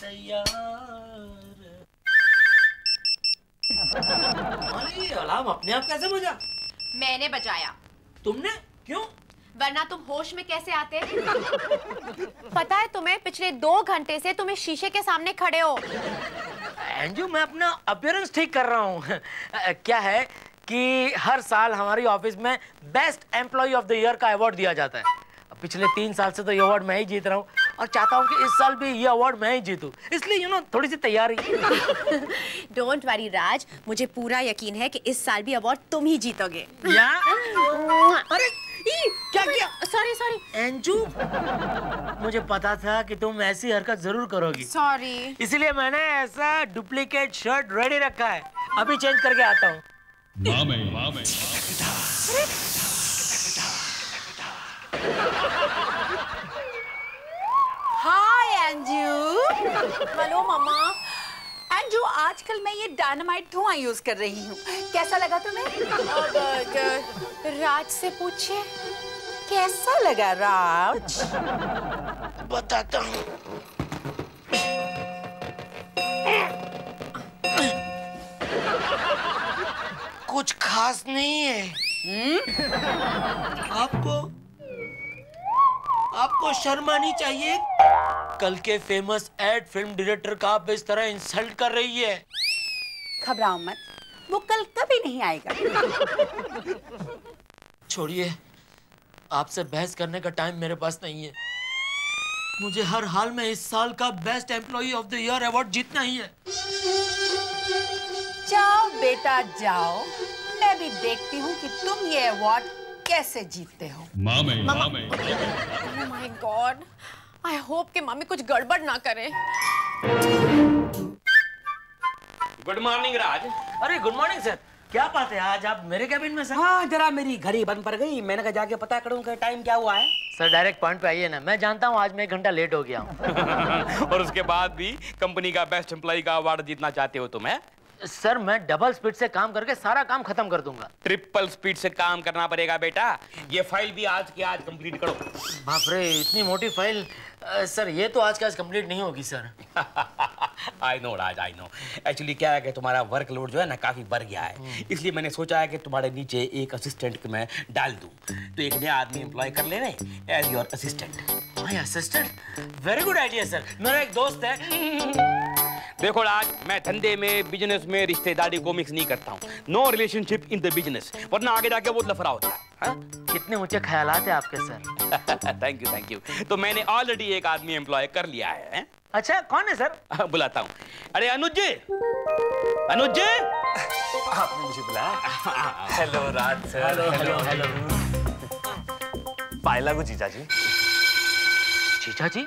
तैयार। अरे अलार्म अपने आप कैसे बजा? मैंने बजाया। तुमने? क्यों? वरना तुम होश में कैसे आते? पता है तुम्हें, पिछले 2 घंटे से तुम इस शीशे के सामने खड़े हो। अंजू, मैं अपना अपीयरेंस ठीक कर रहा हूँ। क्या है कि हर साल हमारी ऑफिस में best employ of the year का अवार्ड दिया जाता है। पिछले 3 साल से तो ये अवार्ड मैं ही जीत रहा हूँ और चाहता हूँ कि इस साल भी ये अवार्ड मैं ही जीतूं। इसलिए थोड़ी सी तैयारी। डोंट वरी राज, मुझे पूरा यकीन है कि इस साल भी अवार्ड तुम ही जीतोगे। या? अरे क्या किया? सॉरी अंजू, मुझे पता था कि तुम ऐसी हरकत जरूर करोगी। सॉरी। इसीलिए मैंने ऐसा डुप्लीकेट शर्ट रेडी रखा है, अभी चेंज करके आता हूँ। हाय अंजू। हेलो मम्मा। अंजू, आजकल मैं ये डायनामाइट धुआं यूज कर रही हूँ, कैसा लगा तुम्हें? राज से पूछिए। कैसा लगा राज? बताता हूँ। कुछ खास नहीं है। आपको शर्म आनी चाहिए। कल के फेमस एड फिल्म डायरेक्टर का आप इस तरह इंसल्ट कर रही है। घबराओ मत, वो कल कभी नहीं आएगा। छोड़िए, आपसे बहस करने का टाइम मेरे पास नहीं है। मुझे हर हाल में इस साल का best employ of the year award जीतना ही है। जाओ बेटा जाओ, मैं भी देखती हूँ कि तुम ये अवार्ड कैसे जीतते हो। Oh my God, I hope कि मम्मी कुछ गड़बड़ ना करे। गुड मॉर्निंग राज। अरे गुड मॉर्निंग सर, क्या बात है आज आप मेरे कैबिन में सर? हाँ, जरा मेरी घड़ी बंद पड़ गई, मैंने कहा जाके पता करूं कि टाइम क्या हुआ है। सर डायरेक्ट पॉइंट पे आइए ना, मैं जानता हूँ आज मैं 1 घंटा लेट हो गया हूँ। और उसके बाद भी कंपनी का बेस्ट एम्प्लॉय का अवार्ड जीतना चाहते हो तुम? है सर मैं डबल स्पीड से काम करके सारा काम खत्म कर दूंगा। ट्रिपल स्पीड से काम करना पड़ेगा बेटा। ये फाइल भी आज के आज कंप्लीट करो। बाप रे, इतनी मोटी फाइल। सर ये तो आज के आज कंप्लीट नहीं होगी sir. I know Raj, I know. Actually क्या है कि तुम्हारा वर्कलोड जो है ना काफी बढ़ गया है, इसलिए मैंने सोचा है कि तुम्हारे नीचे एक असिस्टेंट को मैं डाल दूं, तो एक नया आदमी एम्प्लॉय कर लेने as your assistant. My assistant? Very good idea sir. मेरा एक दोस्त है। देखो राज, मैं धंधे में, बिजनेस में रिश्तेदारी को मिक्स नहीं करता हूँ। No relationship in the business, वरना आगे जाके बहुत लफड़ा होता है। कितने ऊंचे ख्यालात हैं आपके सर। Thank you. तो मैंने ऑलरेडी एक आदमी एम्प्लॉय कर लिया है। अच्छा, कौन है सर? बुलाता हूँ। अरे अनुज जी, अनुज जी। आपने मुझे बुलाया? हेलो राज सर। हेलो। पायला को जीजा जी। जीजा जी?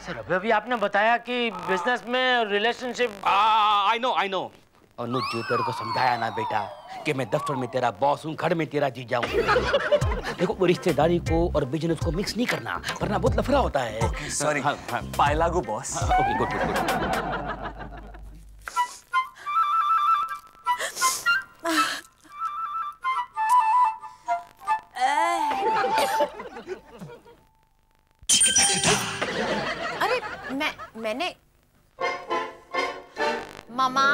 सर अभी आपने बताया कि बिजनेस में रिलेशनशिप। I know. अनुज जी, तेरे को समझाया ना बेटा कि मैं दफ्तर में तेरा बॉस हूँ, घर में तेरा जीजा हूँ। देखो, वो रिश्तेदारी को और बिजनेस को मिक्स नहीं करना, वरना बहुत लफड़ा होता है। सॉरी। पायला को बॉस। Okay, good. अरे मैंने मामा,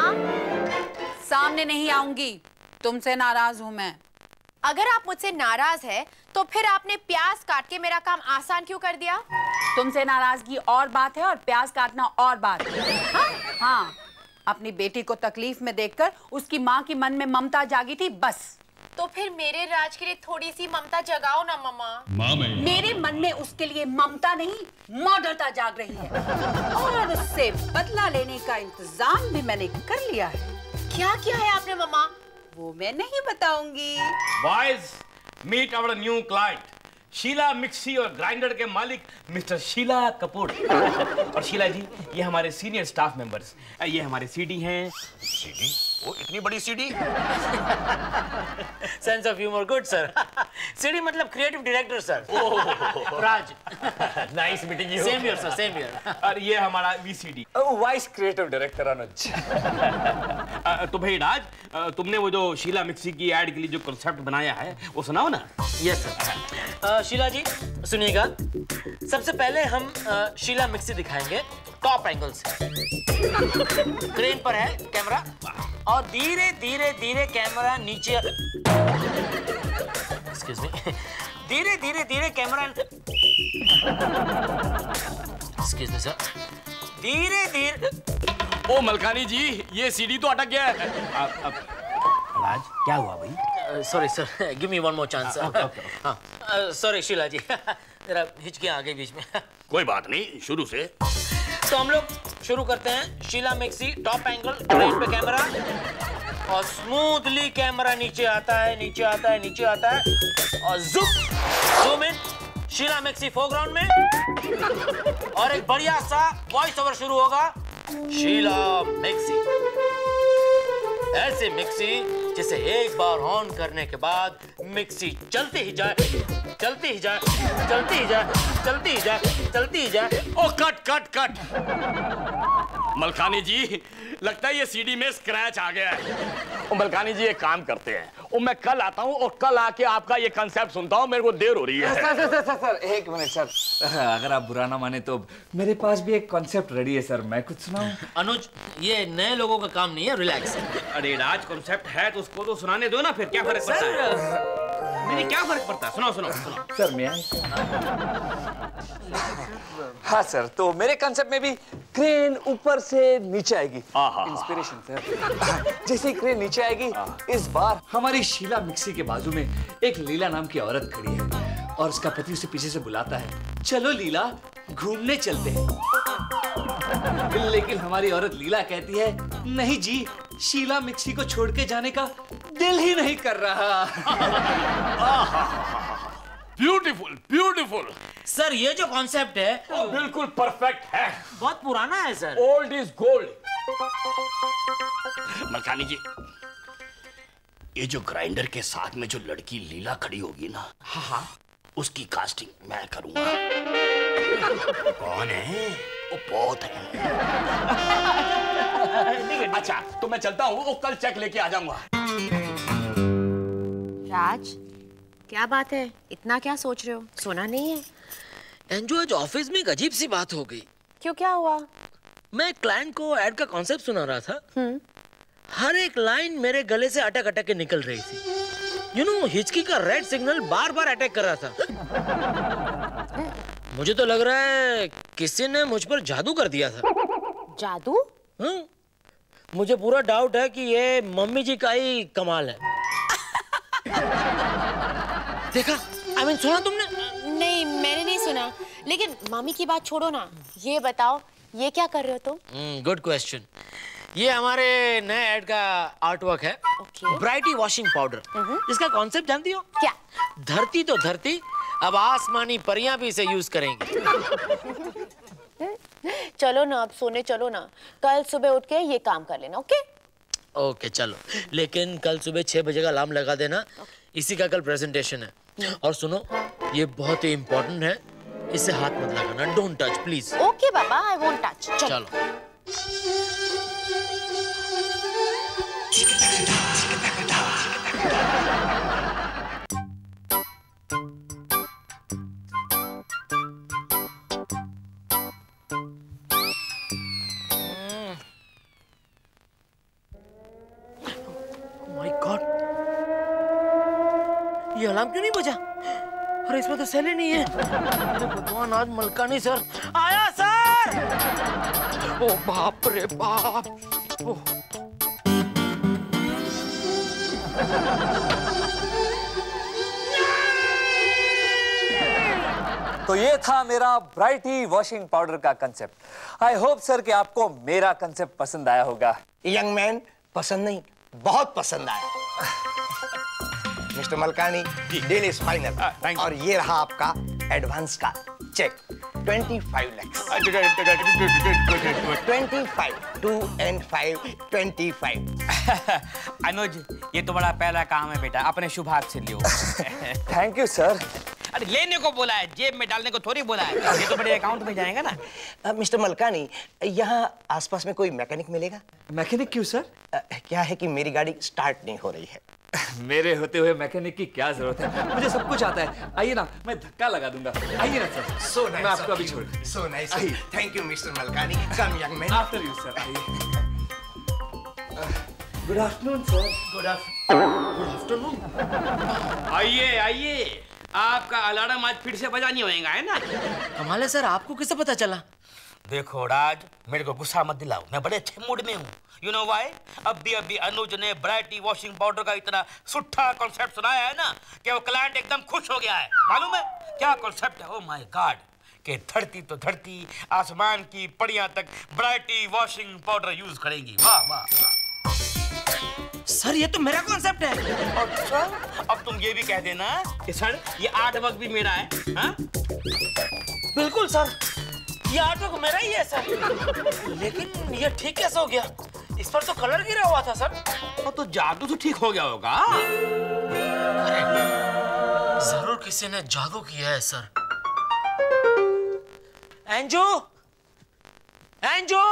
सामने नहीं आऊंगी, तुमसे नाराज हूं मैं। अगर आप मुझसे नाराज है तो फिर आपने प्याज काट के मेरा काम आसान क्यों कर दिया? तुमसे नाराजगी और बात है और प्याज काटना और बात है। हाँ, अपनी बेटी को तकलीफ में देखकर उसकी माँ की मन में ममता जागी थी, बस। तो फिर मेरे राज के लिए थोड़ी सी ममता जगाओ ना मामा। मेरे मन में उसके लिए ममता नहीं, मॉडर्नता जाग रही है और उससे बदला लेने का इंतजाम भी मैंने कर लिया है। क्या किया है आपने मामा? वो मैं नहीं बताऊंगी। Boys, meet our new client, Sheela mixie और ग्राइंडर के मालिक मिस्टर शीला कपूर। और शीला जी, ये हमारे सीनियर स्टाफ मेंबर्स, ये हमारे सीडी हैं। सीडी? वो इतनी बड़ी CD? Sense of humour good sir. CD मतलब creative director sir. Raj. Nice meeting you. Same here sir, same here. और ये हमारा VCD. Vice creative director Anuj. तो भाई राज, तुमने वो जो शीला मिक्सी की एड के लिए जो कॉन्सेप्ट बनाया है वो सुनाओ ना। Yes sir. शीला जी सुनिएगा, सबसे पहले हम शीला मिक्सी दिखाएंगे टॉप एंगल से। क्रेन पर है कैमरा और धीरे धीरे धीरे कैमरा नीचे, एक्सक्यूज मी, धीरे धीरे धीरे कैमरा, एक्सक्यूज मी सर, धीरे धीरे। ओ मलकानी जी, ये सीडी तो अटक गया है। राज, क्या हुआ भाई? Sorry sir, give me one more chance. हाँ, सॉरी शीला जी, जरा हिचकियाँ आ गई बीच में। कोई बात नहीं, शुरू से। तो हम लोग शुरू करते हैं। Sheela mixie, top angle, crane पे कैमरा और स्मूथली कैमरा नीचे आता है, नीचे आता है, नीचे आता है और zoom in. Sheela mixie foreground में और एक बढ़िया सा वॉइस ओवर शुरू होगा। शीला मिक्सी, ऐसी मिक्सी जिसे एक बार ऑन करने के बाद मिक्सी चलती ही जाए, चलती ही जाए, चलती ही जाए, चलती ही जाए, चलती ही जाए। ओ कट कट कट। मलकानी जी, लगता है ये सीडी में स्क्रैच आ गया है। ओ मलकानी जी, एक काम करते हैं, ओ मैं कल आता हूँ और कल आके आपका ये कंसेप्ट सुनता हूँ। मेरे को देर हो रही है। सर, एक मिनट सर, अगर आप बुरा ना माने तो मेरे पास भी एक कॉन्सेप्ट रेडी है सर, मैं कुछ सुनाऊं? अनुज, ये नए लोगों का काम नहीं है, रिलैक्स। अरे राज, कॉन्सेप्ट है तो उसको तो सुनाने दो ना, फिर क्या फर्क पड़ता है? नहीं, क्या फर्क पड़ता है? सुनाओ सुनाओ सुनाओ। सर मैं हाँ सर, तो मेरे कंसेप्ट में भी क्रेन ऊपर से नीचे आएगी। Inspiration sir. जैसे ही क्रेन नीचे आएगी, इस बार हमारी शीला मिक्सी के बाजू में एक लीला नाम की औरत खड़ी है और उसका पति उसे पीछे से बुलाता है, चलो लीला घूमने चलते हैं। लेकिन हमारी औरत लीला कहती है, नहीं जी, शीला मिक्सी को छोड़ के जाने का दिल ही नहीं कर रहा। Beautiful beautiful. सर, ये जो कॉन्सेप्ट है बिल्कुल परफेक्ट है। बहुत पुराना है sir. Old is gold. Malkani ji, ये जो ग्राइंडर के साथ में जो लड़की लीला खड़ी होगी ना, हाँ, उसकी कास्टिंग मैं करूंगा। कौन है? वो बहुत है। अच्छा, तो मैं चलता हूँ, वो कल चेक लेके आ जाऊंगा। राज, क्या बात है? इतना क्या सोच रहे हो? सोना नहीं है? एंजू, आज ऑफिस में एक अजीब सी बात हो गई। क्यों, क्या हुआ? मैं क्लाइंट को एड का कॉन्सेप्ट सुना रहा था। हर एक लाइन मेरे गले से अटक अटक के निकल रही थी। यू नो, हिचकी का रेड सिग्नल बार बार अटैक कर रहा था। मुझे तो लग रहा है किसी ने मुझ पर जादू कर दिया था। जादू? मुझे पूरा डाउट है कि ये मम्मी जी का ही कमाल है। देखा? I mean, सुना तुमने? नहीं, मैंने नहीं सुना। लेकिन मामी की बात छोड़ो ना, ये बताओ, ये क्या कर रहे हो तुम? Good question. ये हमारे नए ऐड का आर्टवर्क है। Variety washing powder. इसका कॉन्सेप्ट जानती हो? क्या? धरती तो धरती, अब आसमानी परियां भी इसे यूज करेंगी। चलो ना, अब सोने चलो ना। कल सुबह उठ के ये काम कर लेना, ओके? ओके चलो, लेकिन कल सुबह 6 बजे का अलार्म लगा देना। इसी का कल प्रेजेंटेशन है। और सुनो, ये बहुत ही इम्पोर्टेंट है, इसे हाथ मत लगाना। Don't touch please. Okay Baba, I won't touch. चलो। माय गॉड, ये अलार्म क्यों नहीं बजा? अरे इसमें तो सेल ही नहीं है। अरे भगवान, आज मलकानी सर आया। सर, ओ बाप रे बाप। तो ये था मेरा ब्राइटी वॉशिंग पाउडर का कंसेप्ट। आई होप सर कि आपको मेरा कंसेप्ट पसंद आया होगा। यंग मैन, पसंद नहीं, बहुत पसंद आया। Mister Malkani, deal is final. और ये रहा आपका एडवांस का चेक, 25 लाख। 25, 2 and 5, 25। अनुज, ये तो बड़ा पहला काम है बेटा, अपने शुभ हाथ से लियो। Thank you sir. अरे लेने को बोला है, जेब में डालने को थोड़ी बोला है। ये तो बड़े अकाउंट में जाएगा ना। मिस्टर मलकानी, यहाँ आसपास में कोई मैकेनिक मिलेगा? मैकेनिक क्यों सर? क्या है कि मेरी गाड़ी स्टार्ट नहीं हो रही है। मेरे होते हुए मैकेनिक की क्या जरूरत है, मुझे सब कुछ आता है। आइए ना, मैं धक्का लगा दूंगा। आइए ना सर। So nice मैं आपको of अभी you. छोड़। So nice. Thank you, Mr. Malkani. Come, young man. After you sir. आइए। Good afternoon sir. Good afternoon. आइए आइए, आपका अलार्म आज फिर से बजा नहीं होएगा, है ना? कमाल है सर, आपको कैसे पता चला? देखो राज, मेरे को गुस्सा मत दिलाओ, मैं बड़े अच्छे मूड में हूँ। You know why? अभी अनुज ने ब्राइटी वॉशिंग पाउडर का इतना सुट्ठा कॉन्सेप्ट सुनाया है ना कि वो क्लाइंट एकदम खुश हो गया है। मालूम है क्या कॉन्सेप्ट है? ओ माय गॉड, कि धरती तो धरती, आसमान की पड़ियां तक ब्राइटी वॉशिंग पाउडर यूज करेंगी। वाह वाह वाह। सर ये तो मेरा कॉन्सेप्ट है। और सर, अब तुम ये भी कह देना कि सर ये आर्टवर्क भी मेरा है। हाँ? बिल्कुल सर, ये आर्टवर्क मेरा ही है सर। लेकिन ये ठीक कैसे हो गया? इस पर तो कलर गिरा हुआ था सर। तो जादू तो ठीक हो गया होगा। जरूर किसी ने जादू किया है सर। एंजू, एंजू,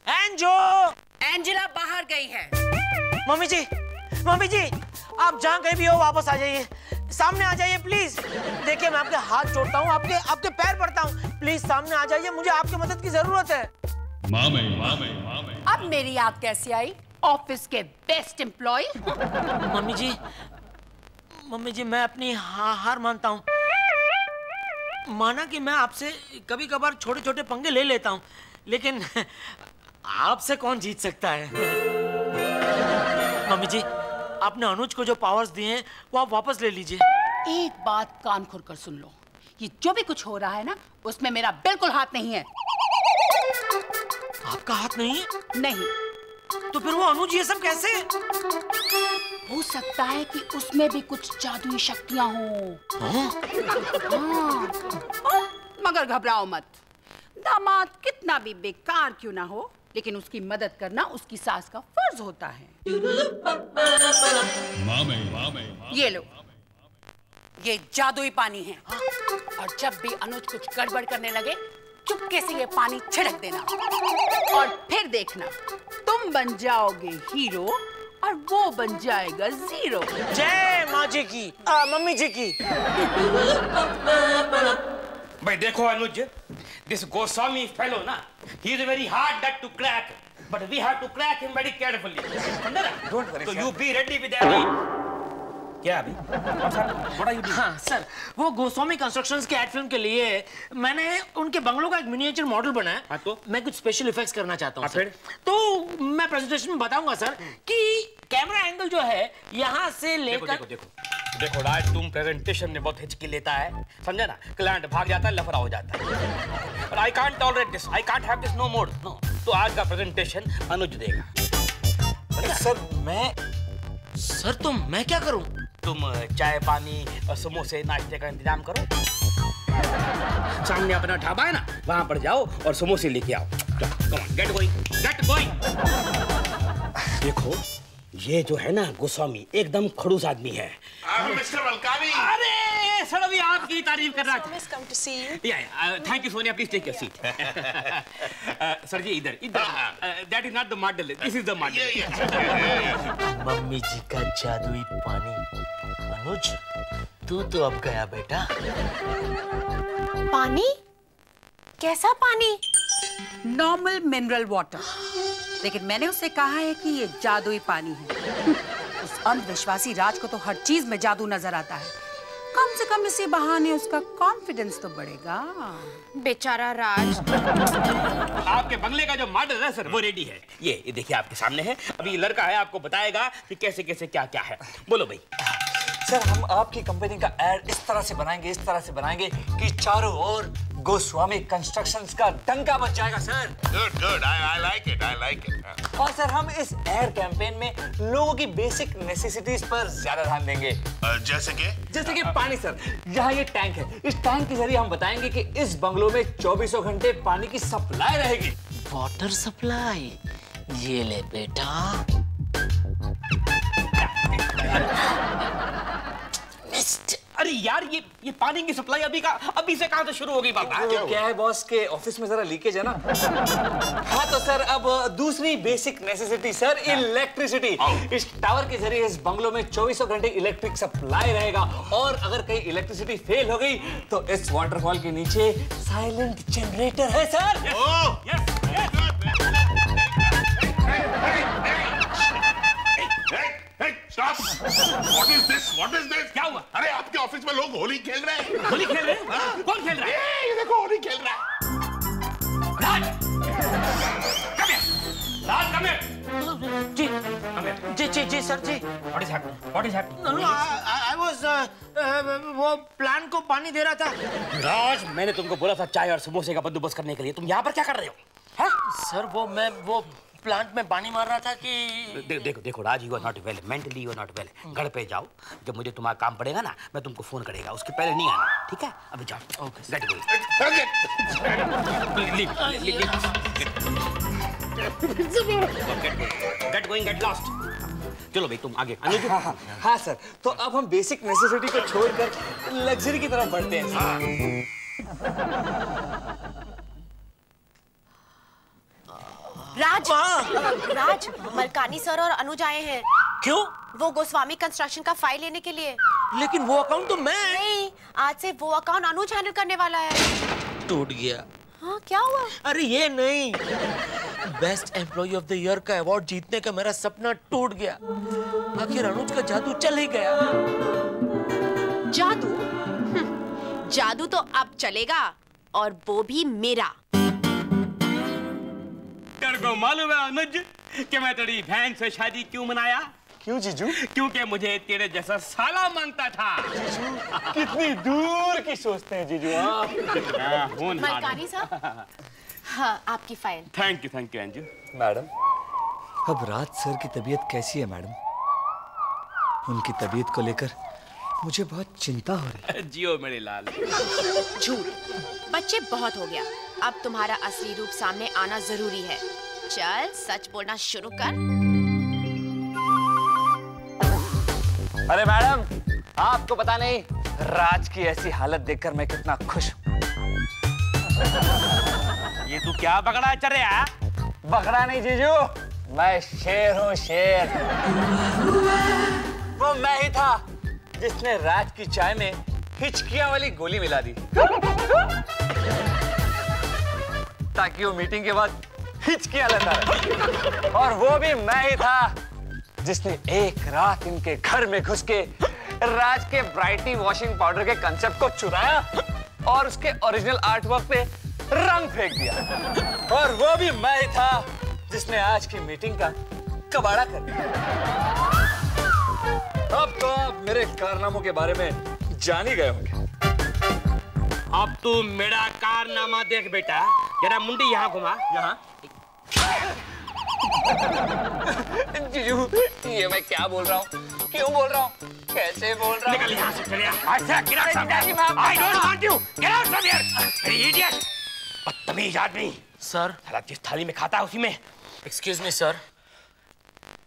एंजू। एंजेला बाहर गई है। मम्मी जी, मम्मी जी, आप जहाँ कहीं भी हो वापस आ जाइए, सामने आ जाइए प्लीज। देखिए मैं आपके हाथ जोड़ता हूँ, आपके पैर पड़ता हूँ, प्लीज सामने आ जाइए, मुझे आपकी मदद की जरूरत है। मामे। अब मेरी याद कैसे आई ऑफिस के बेस्ट एम्प्लॉय? मम्मी जी मैं अपनी हार मानता हूँ। माना कि मैं आपसे कभी कभार छोटे छोटे पंगे ले लेता हूँ, लेकिन आपसे कौन जीत सकता है? मम्मी जी, आपने अनुज को जो पावर्स दिए हैं वो आप वापस ले लीजिए। एक बात कान खोल कर सुन लो, ये जो भी कुछ हो रहा है ना, उसमें मेरा बिल्कुल हाथ नहीं है। आपका हाथ नहीं है? नहीं। तो फिर वो अनुज ये सब कैसे? हो सकता है कि उसमें भी कुछ जादुई शक्तियां हों। हाँ। मगर घबराओ मत, दामाद कितना भी बेकार क्यों ना हो, लेकिन उसकी मदद करना उसकी सास का फर्ज होता है। ये लो, ये जादुई पानी है, और जब भी अनुज कुछ गड़बड़ करने लगे चुपके से ये पानी छिड़क देना, और फिर देखना तुम बन जाओगे हीरो और वो बन जाएगा जीरो। जय माँ जी की, मम्मी जी की। भाई देखो अनुज, this Goswami fellow ना, he is a very hard nut to crack, but we have to crack him very carefully. Don't worry, So sir. you be ready with that. क्या अभी? What are you doing? हाँ sir, वो Goswami constructions के ad film के लिए मैंने उनके बंगलों का एक मिनिएचर मॉडल बनाया। हाँ तो? मैं कुछ स्पेशल इफेक्ट्स करना चाहता हूँ फिर? तो मैं प्रेजेंटेशन में बताऊंगा सर कि कैमरा एंगल जो है यहाँ से लेकर देखो राज, तुम प्रेजेंटेशन में बहुत हिचकी लेता है, समझा ना? क्लाइंट भाग जाता है, लफड़ा हो जाता है। और I can't tolerate this, I can't have this no more. No. तो आज का प्रेजेंटेशन अनुज देगा। सर तो मैं क्या करूं? तुम चाय पानी और समोसे नाश्ते का इंतजाम करो। सामने अपना ढाबा है ना, वहां पर जाओ और समोसे लेके आओ। Come on, get going, get going. देखो ये जो है ना गोस्वामी, एकदम खड़ूस आदमी है। मिस्टर मलकानी। अरे सर, अभी आपकी तारीफ कर रहा था। come to see you. Thank you Sonia, please take your seat. Sir ji इधर that is not the model, this is the model. Mummy ji का जादुई पानी। अनुज तू तो अब गया बेटा। पानी? कैसा पानी? नॉर्मल मिनरल वाटर, लेकिन मैंने उससे कहा है कि ये जादुई पानी है। उस अंधविश्वासी राज को तो हर चीज में जादू नजर आता है, कम से कम इसी बहाने उसका कॉन्फिडेंस तो बढ़ेगा। बेचारा राज। आपके बंगले का जो मॉडल है सर, वो रेडी है। ये देखिए आपके सामने है। अभी ये लड़का है, आपको बताएगा कि कैसे कैसे क्या क्या है। बोलो भाई। सर, हम आपकी कंपनी का एड इस तरह से बनाएंगे कि चारों ओर गोस्वामी कंस्ट्रक्शंस का डंका बच जाएगा sir. Good, I like it. और सर हम इस एड कैंपेन में लोगों की बेसिक नेसेसिटीज पर ज्यादा ध्यान देंगे। जैसे कि पानी सर, यहाँ ये टैंक है, इस टैंक के जरिए हम बताएंगे कि इस बंगलों में 24 घंटे पानी की सप्लाई रहेगी। वाटर सप्लाई, ये ले बेटा। अरे यार ये पानी की सप्लाई अभी से कहां से शुरू होगी बाबा? क्या है बॉस के ऑफिस में जरा लीकेज है ना। हाँ तो सर अब दूसरी बेसिक नेसेसिटी सर, इलेक्ट्रिसिटी। इस टावर के जरिए इस बंगलों में 24 घंटे इलेक्ट्रिक सप्लाई रहेगा, और अगर कहीं इलेक्ट्रिसिटी फेल हो गई तो इस वाटरफॉल के नीचे साइलेंट जनरेटर है sir. Stop! What is this? What is this? क्या हुआ? अरे आपके ऑफिस में लोग होली खेल रहे हैं। होली खेल रहे हैं? कौन खेल रहा है? ये देखो होली खेल रहा है। Raj! Come here! Raj, come here! जी Come here. जी सर जी। What is happening? What is happening? No, I was वो प्लांट को पानी दे रहा था। राज, मैंने तुमको बोला था चाय और समोसे का बंदोबस्त करने के लिए, तुम यहाँ पर क्या कर रहे हो? हैं? सर मैं वो प्लांट में पानी मार रहा था कि देखो Raj, you are not well, mentally you are not well. घर पे जाओ, जब मुझे तुम्हारा काम पड़ेगा ना मैं तुमको फोन करेगा, उसके पहले नहीं आना, ठीक है? अभी जाओ। Okay, get going, get lost. चलो भाई तुम आगे। हाँ सर, तो अब हम बेसिक नेसेसिटी को छोड़कर लग्जरी की तरफ बढ़ते हैं। राज, मलकानी सर और अनुज आए हैं। क्यों? वो गोस्वामी कंस्ट्रक्शन का फाइल लेने के लिए। लेकिन वो अकाउंट तो मैं नहीं, आज से वो अकाउंट अनुज हैंडल करने वाला है। टूट गया। हाँ, क्या हुआ? अरे ये नहीं, best employ of the year का अवार्ड जीतने का मेरा सपना टूट गया। आखिर अनुज का जादू चल ही गया। जादू? जादू तो अब चलेगा, और वो भी मेरा। तेरे को मालूम है अनुज कि मैं तेरी बहन से शादी क्यों मनाया? क्यों जीजू? क्योंकि मुझे तेरे जैसा साला मांगता था। कितनी दूर की सोचते हैं जीजू आप। मलकानी सर, हाँ आपकी file. Thank you Anju. Madam, अब राज सर की तबीयत कैसी है मैडम? उनकी तबीयत को लेकर मुझे बहुत चिंता हो रही है। जियो मेरे लाल। झूठ, बच्चे बहुत हो गया, अब तुम्हारा असली रूप सामने आना जरूरी है। चल सच बोलना शुरू कर। अरे मैडम, आपको पता नहीं राज की ऐसी हालत देखकर मैं कितना खुश हूँ। ये तू क्या बगड़ा चल रहा है? बगड़ा नहीं जीजू, मैं शेर हूँ, शेर। वो मैं ही था जिसने राज की चाय में हिचकियां वाली गोली मिला दी, ताकि वो मीटिंग के बाद हिचकियां लेता रहे। और वो भी मैं ही था जिसने एक रात इनके घर में घुस के राज के ब्राइटी वॉशिंग पाउडर के कंसेप्ट को चुराया और उसके ओरिजिनल आर्ट वर्क पे रंग फेंक दिया। और वो भी मैं ही था जिसने आज की मीटिंग का कबाड़ा कर दिया। अब तो आप मेरे कारनामों के बारे में जान ही गए होंगे। अब तू मेरा कारनामा देख बेटा, जरा मुंडी यहाँ घुमा। यहाँ जीजू, ये मैं क्या बोल रहा हूँ, क्यों बोल रहा हूँ, कैसे बोल रहा हूँ? निकल यहाँ से, चल यहाँ। अच्छा, get out from here. I don't want you. Get out from here. अरे idiot. बदतमीज आदमी। सर, साला जिस थाली में खाता है उसी में। एक्सक्यूज मी सर,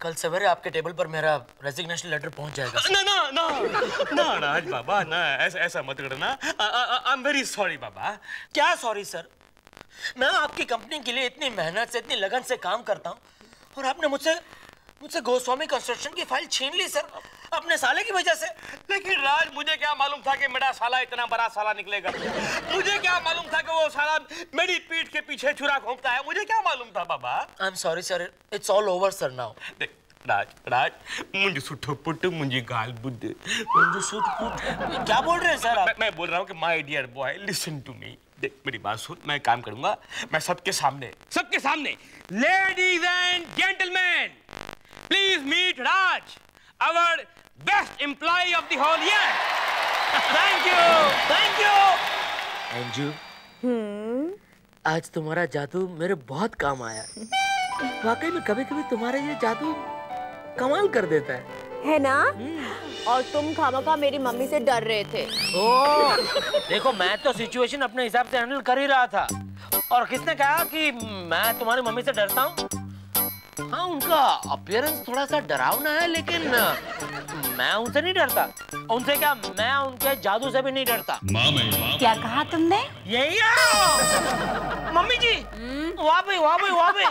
कल सवेरे आपके टेबल पर मेरा रेजिग्नेशन लेटर पहुंच जाएगा। ना राज बाबा, ना ऐसा मत करना। आई एम वेरी सॉरी बाबा। क्या सॉरी सर? मैं आपकी कंपनी के लिए इतनी मेहनत से, इतनी लगन से काम करता हूँ, और आपने मुझसे गोस्वामी कंस्ट्रक्शन की फाइल छीन ली सर, अपने साले की वजह से। लेकिन राज, मुझे क्या मालूम था कि मेरा साला इतना बड़ा साला निकलेगा? मुझे क्या मालूम था कि वो साला मेरी पीठ के पीछे छुरा घूमता है? मुझे क्या मालूम था बाबा? I am sorry sir, it's all over sir now. देख राज, मुझे सुट्ठो पुट्टो, मुझे गाल बुद्ध, मुझे सूट फूट क्या बोल रहे हैं सर आप? मैं बोल रहा हूँ कि my dear boy, listen to me. देख मेरी बात सुन, मैं काम करूंगा, मैं सबके सामने ladies and gentleman, please meet Raj, our best employ of the whole year. Thank you. Anju, आज तुम्हारा जादू मेरे बहुत काम आया। वाकई में कभी-कभी तुम्हारा ये जादू कमाल कर देता है ना? और तुम खामखा मेरी मम्मी से डर रहे थे। देखो, मैं तो सिचुएशन अपने हिसाब से हैंडल कर ही रहा था, और किसने कहा कि मैं तुम्हारी मम्मी से डरता हूँ? हाँ, उनका अपीयरेंस थोड़ा सा डरावना है, लेकिन मैं उनसे नहीं डरता। उनसे क्या, मैं उनके जादू से भी नहीं डरता। क्या कहा तुमने? यही मम्मी जी, वाह भाई वाह भाई वाह भाई।